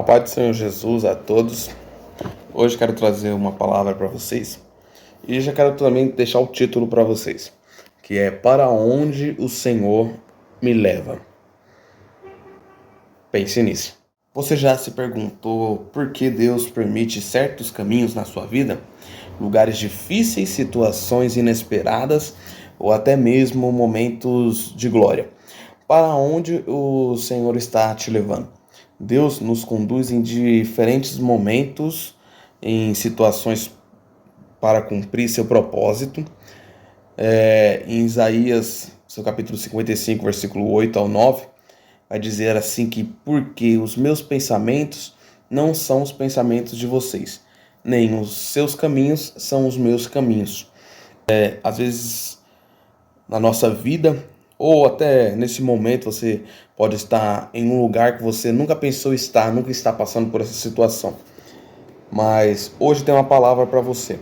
A paz do Senhor Jesus a todos. Hoje quero trazer uma palavra para vocês e já quero também deixar o título para vocês, que é Para onde o Senhor me leva. Pense nisso. Você já se perguntou por que Deus permite certos caminhos na sua vida? Lugares difíceis, situações inesperadas ou até mesmo momentos de glória. Para onde o Senhor está te levando? Deus nos conduz em diferentes momentos, em situações para cumprir seu propósito. Em Isaías, seu capítulo 55, versículo 8 ao 9, vai dizer assim que porque os meus pensamentos não são os pensamentos de vocês, nem os seus caminhos são os meus caminhos. Às vezes, na nossa vida, ou até nesse momento, você pode estar em um lugar que você nunca pensou estar, nunca está passando por essa situação. Mas hoje tem uma palavra para você.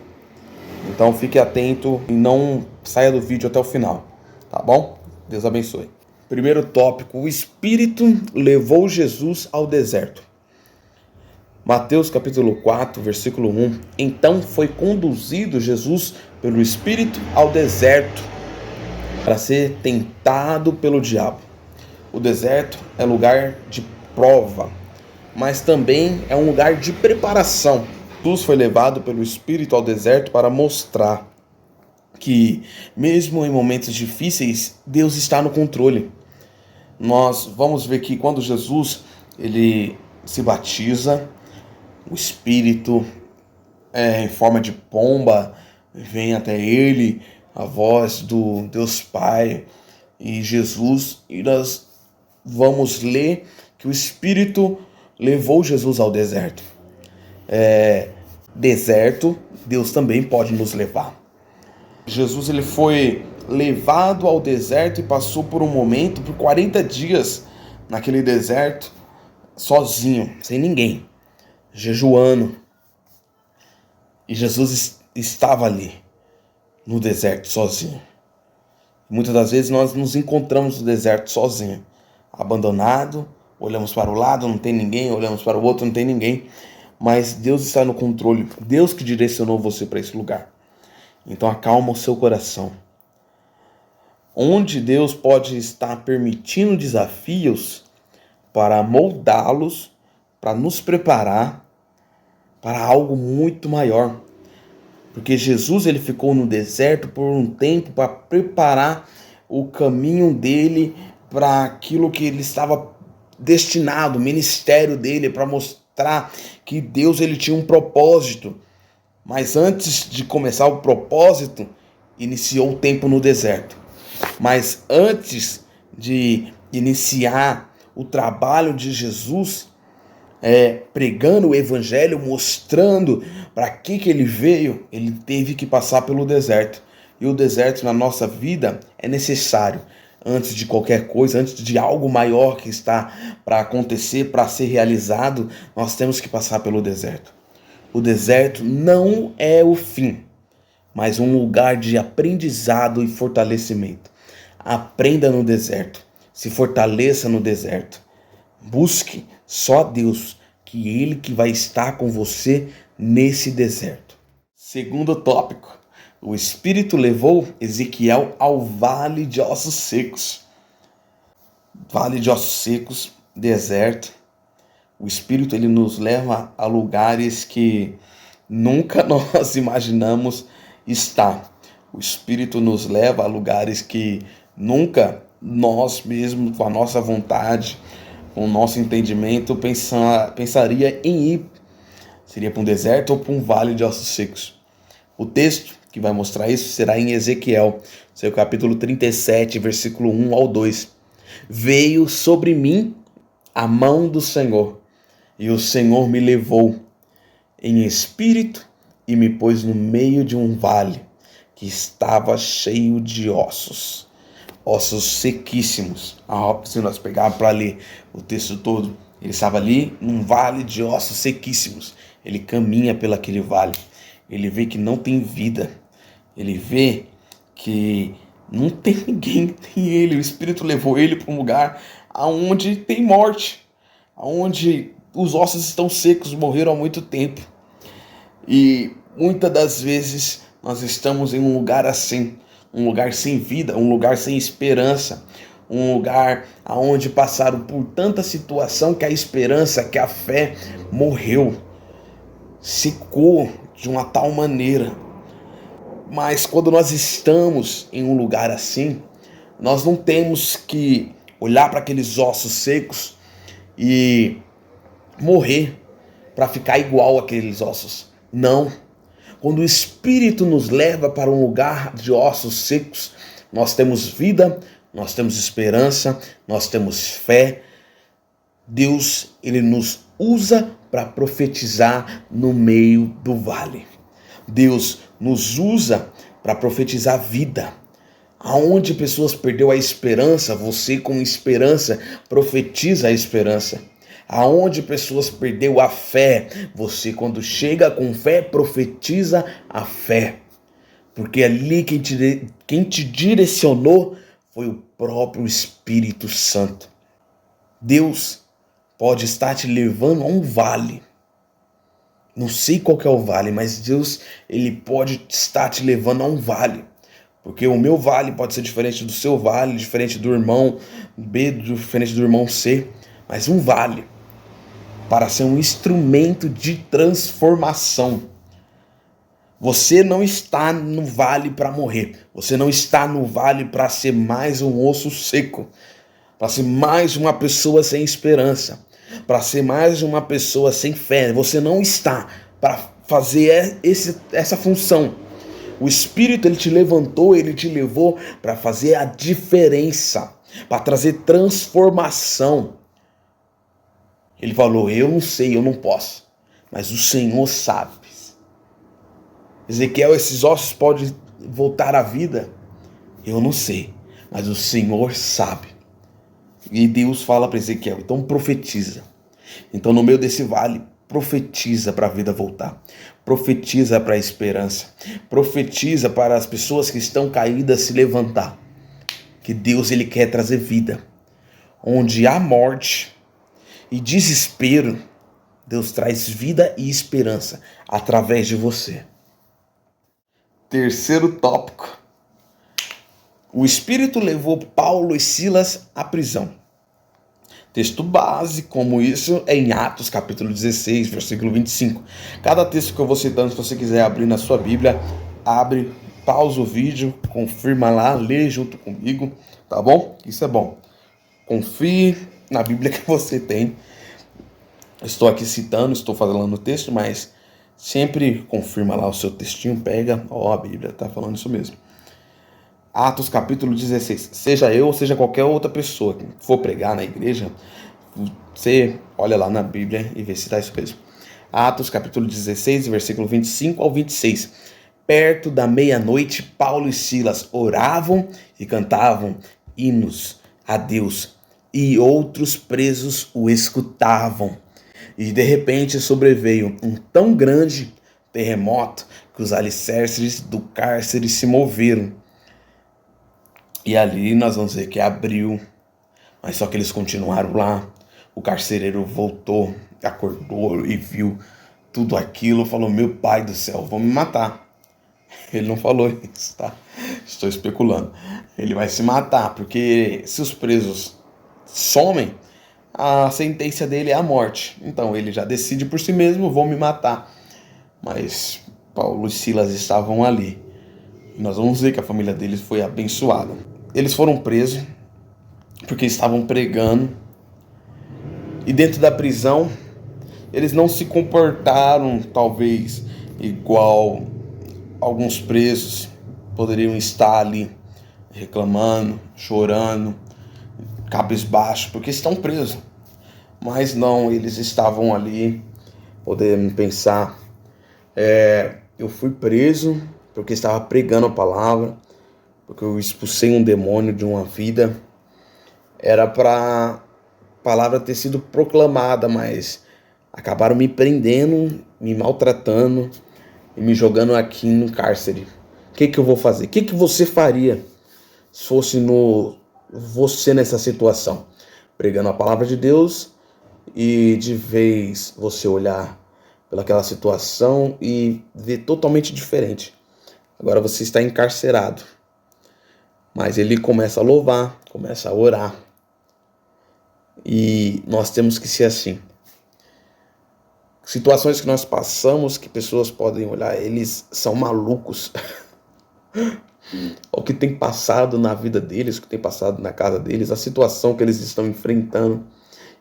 Então fique atento e não saia do vídeo até o final, tá bom? Deus abençoe. Primeiro tópico: o Espírito levou Jesus ao deserto. Mateus capítulo 4, versículo 1. Então foi conduzido Jesus pelo Espírito ao deserto para ser tentado pelo diabo. O deserto é lugar de prova, mas também é um lugar de preparação. Jesus foi levado pelo Espírito ao deserto para mostrar que, mesmo em momentos difíceis, Deus está no controle. Nós vamos ver que quando Jesus ele se batiza, o Espírito, em forma de pomba, vem até ele, a voz do Deus Pai e Jesus, e nós vamos ler que o Espírito levou Jesus ao deserto. Deserto, Deus também pode nos levar. Jesus ele foi levado ao deserto e passou por um momento, por 40 dias naquele deserto, sozinho, sem ninguém, jejuando. E Jesus estava ali, no deserto, sozinho. Muitas das vezes nós nos encontramos no deserto sozinho, abandonado, olhamos para o lado, não tem ninguém, olhamos para o outro, não tem ninguém. Mas Deus está no controle, Deus que direcionou você para esse lugar. Então acalma o seu coração. Onde Deus pode estar permitindo desafios para moldá-los, para nos preparar para algo muito maior. Porque Jesus ele ficou no deserto por um tempo para preparar o caminho dele para aquilo que ele estava destinado, o ministério dele, para mostrar que Deus ele tinha um propósito. Mas antes de começar o propósito, iniciou o tempo no deserto. Mas antes de iniciar o trabalho de Jesus, pregando o evangelho, mostrando para que ele veio, ele teve que passar pelo deserto. E o deserto na nossa vida é necessário. Antes de qualquer coisa, antes de algo maior que está para acontecer, para ser realizado, nós temos que passar pelo deserto. O deserto não é o fim, mas um lugar de aprendizado e fortalecimento. Aprenda no deserto, se fortaleça no deserto. Busque só Deus, que Ele que vai estar com você nesse deserto. Segundo tópico, o Espírito levou Ezequiel ao vale de ossos secos. Vale de ossos secos, deserto. O Espírito ele nos leva a lugares que nunca nós imaginamos estar. O Espírito nos leva a lugares que nunca nós mesmos, com a nossa vontade, com o nosso entendimento, pensaria em ir. Seria para um deserto ou para um vale de ossos secos. O texto que vai mostrar isso será em Ezequiel, seu capítulo 37, versículo 1 ao 2. Veio sobre mim a mão do Senhor, e o Senhor me levou em espírito e me pôs no meio de um vale que estava cheio de ossos sequíssimos. Se nós pegarmos para ler o texto todo, ele estava ali num vale de ossos sequíssimos. Ele caminha pelaquele vale, ele vê que não tem vida, ele vê que não tem ninguém, tem ele. O Espírito levou ele para um lugar onde tem morte, onde os ossos estão secos, morreram há muito tempo. E muitas das vezes nós estamos em um lugar assim, um lugar sem vida, um lugar sem esperança, um lugar onde passaram por tanta situação que a esperança, que a fé morreu, secou de uma tal maneira. Mas quando nós estamos em um lugar assim, nós não temos que olhar para aqueles ossos secos e morrer para ficar igual àqueles ossos. Não. Quando o Espírito nos leva para um lugar de ossos secos, nós temos vida, nós temos esperança, nós temos fé. Deus, ele nos usa para profetizar no meio do vale. Deus nos usa para profetizar vida. Aonde pessoas perderam a esperança, você com esperança profetiza a esperança. Aonde pessoas perderam a fé, você quando chega com fé profetiza a fé. Porque ali quem te direcionou foi o próprio Espírito Santo. Deus pode estar te levando a um vale. Não sei qual que é o vale, mas Deus, ele pode estar te levando a um vale. Porque o meu vale pode ser diferente do seu vale, diferente do irmão B, diferente do irmão C. Mas um vale para ser um instrumento de transformação. Você não está no vale para morrer. Você não está no vale para ser mais um osso seco. Para ser mais uma pessoa sem esperança. Para ser mais uma pessoa sem fé. Você não está para fazer essa função. O Espírito, ele te levantou, ele te levou para fazer a diferença, para trazer transformação. Ele falou, eu não sei, eu não posso, mas o Senhor sabe. Ezequiel, esses ossos podem voltar à vida? Eu não sei, mas o Senhor sabe. E Deus fala para Ezequiel, então profetiza. Então no meio desse vale, profetiza para a vida voltar. Profetiza para a esperança. Profetiza para as pessoas que estão caídas se levantar. Que Deus, ele quer trazer vida. Onde há morte e desespero, Deus traz vida e esperança através de você. Terceiro tópico. O Espírito levou Paulo e Silas à prisão. Texto base, como isso, é em Atos, capítulo 16, versículo 25. Cada texto que eu vou citando, se você quiser abrir na sua Bíblia, abre, pausa o vídeo, confirma lá, lê junto comigo, tá bom? Isso é bom. Confie na Bíblia que você tem. Estou aqui citando, estou falando o texto, mas sempre confirma lá o seu textinho, pega, a Bíblia está falando isso mesmo. Atos capítulo 16, seja eu ou seja qualquer outra pessoa que for pregar na igreja, você olha lá na Bíblia e vê se está isso mesmo. Atos capítulo 16, versículo 25 ao 26. Perto da meia-noite, Paulo e Silas oravam e cantavam hinos a Deus, e outros presos o escutavam. E de repente sobreveio um tão grande terremoto que os alicerces do cárcere se moveram. E ali nós vamos ver que abriu, mas só que eles continuaram lá. O carcereiro voltou, acordou e viu tudo aquilo, falou, meu pai do céu, vão me matar. Ele não falou isso, tá? Estou especulando. Ele vai se matar, porque se os presos somem, a sentença dele é a morte. Então ele já decide por si mesmo, vão me matar. Mas Paulo e Silas estavam ali. E nós vamos ver que a família deles foi abençoada. Eles foram presos porque estavam pregando. E dentro da prisão, eles não se comportaram, talvez, igual alguns presos poderiam estar ali, reclamando, chorando, cabisbaixo, porque estão presos. Mas não, eles estavam ali, podemos pensar, eu fui preso porque estava pregando a palavra, porque eu expulsei um demônio de uma vida. Era para a palavra ter sido proclamada, mas acabaram me prendendo, me maltratando e me jogando aqui no cárcere. O que eu vou fazer? O que você faria se fosse você nessa situação? Pregando a palavra de Deus e de vez você olhar pelaquela situação e ver totalmente diferente. Agora você está encarcerado, mas ele começa a louvar, começa a orar. E nós temos que ser assim. Situações que nós passamos, que pessoas podem olhar, eles são malucos. O que tem passado na vida deles, o que tem passado na casa deles, a situação que eles estão enfrentando,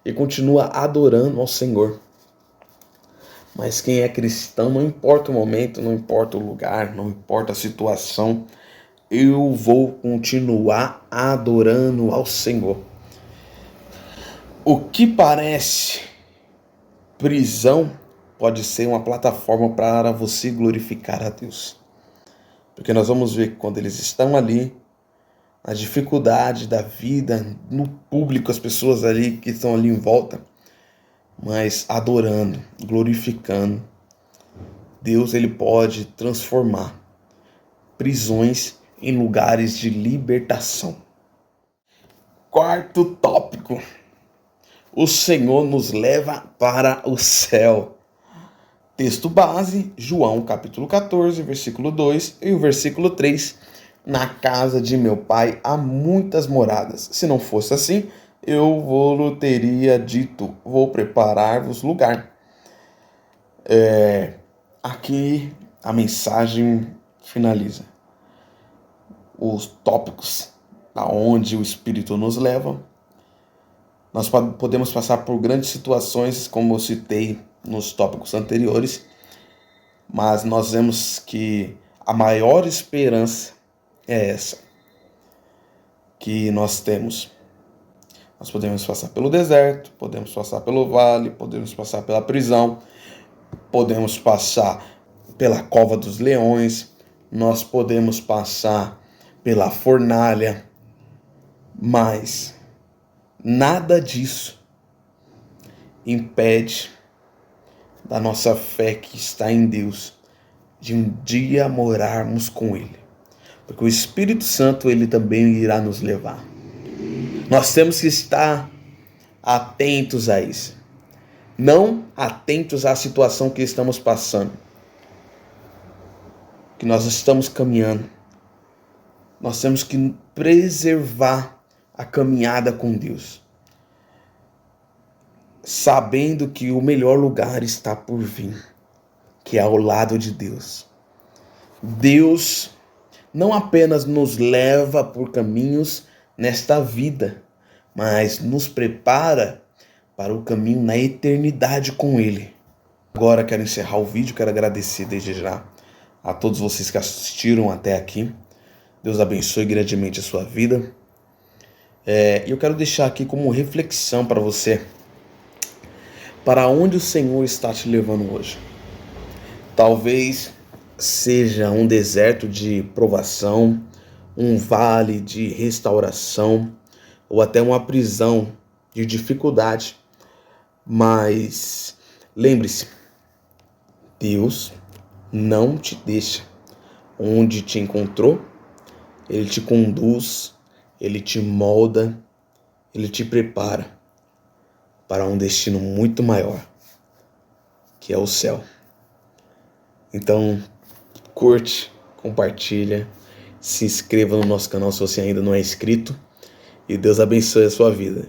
e continua adorando ao Senhor. Mas quem é cristão, não importa o momento, não importa o lugar, não importa a situação, eu vou continuar adorando ao Senhor. O que parece prisão pode ser uma plataforma para você glorificar a Deus. Porque nós vamos ver que quando eles estão ali, a dificuldade da vida, no público, as pessoas ali que estão ali em volta, mas adorando, glorificando, Deus ele pode transformar prisões em lugares de libertação. Quarto tópico: o Senhor nos leva para o céu. Texto base, João capítulo 14, versículo 2 e o versículo 3. Na casa de meu pai há muitas moradas. Se não fosse assim, eu vou-lhe teria dito, vou preparar-vos lugar. Aqui a mensagem finaliza. Os tópicos aonde o Espírito nos leva. Nós podemos passar por grandes situações, como eu citei nos tópicos anteriores, mas nós vemos que a maior esperança é essa que nós temos. Nós podemos passar pelo deserto, podemos passar pelo vale, podemos passar pela prisão, podemos passar pela cova dos leões, nós podemos passar pela fornalha, mas nada disso impede da nossa fé que está em Deus de um dia morarmos com Ele. Porque o Espírito Santo ele também irá nos levar. Nós temos que estar atentos a isso. Não atentos à situação que estamos passando, que nós estamos caminhando. Nós temos que preservar a caminhada com Deus, sabendo que o melhor lugar está por vir, que é ao lado de Deus. Deus não apenas nos leva por caminhos nesta vida, mas nos prepara para o caminho na eternidade com Ele. Agora quero encerrar o vídeo, quero agradecer desde já a todos vocês que assistiram até aqui. Deus abençoe grandemente a sua vida. E eu quero deixar aqui como reflexão para você, para onde o Senhor está te levando hoje. Talvez seja um deserto de provação, um vale de restauração, ou até uma prisão de dificuldade. Mas lembre-se, Deus não te deixa. Onde te encontrou, Ele te conduz, Ele te molda, Ele te prepara para um destino muito maior, que é o céu. Então, curte, compartilha, se inscreva no nosso canal se você ainda não é inscrito, e Deus abençoe a sua vida.